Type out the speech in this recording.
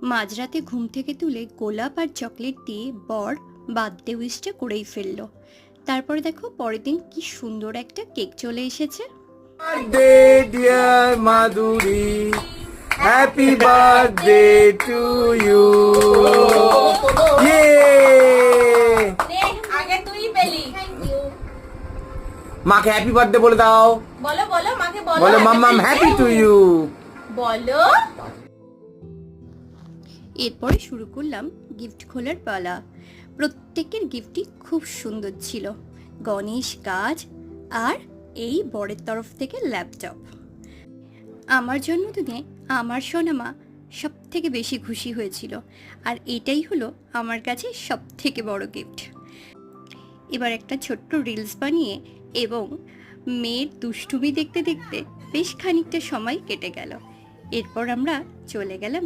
মাঝরাতে ঘুম থেকে তুলে গোলাপ আর চকলেট দিয়ে বর বার্থডে উইশটা করেই ফেললো। তারপরে দেখো পরের দিন কি সুন্দর একটা কেক চলে এসেছে। Birthday, dear Madhuri. Happy birthday to you. Yay! আগে তুই পেলি। মাকে হ্যাপি বার্থডে বলে দাও। বলো বলো মাকে বলো। বলো মাম্মাম হ্যাপি টু ইউ। বলো। এরপরে শুরু করলাম গিফট খোলার পালা। প্রত্যেকের গিফটই খুব সুন্দর ছিল, গণেশ গাছ আর এই বরের তরফ থেকে ল্যাপটপ। আমার জন্মদিনে আমার সোনামা সব থেকে বেশি খুশি হয়েছিল, আর এটাই হলো আমার কাছে সব থেকে বড় গিফট। এবার একটা ছোট্ট রিলস বানিয়ে এবং মেয়ের দুষ্টুমি দেখতে দেখতে বেশ খানিকটা সময় কেটে গেল। এরপর আমরা চলে গেলাম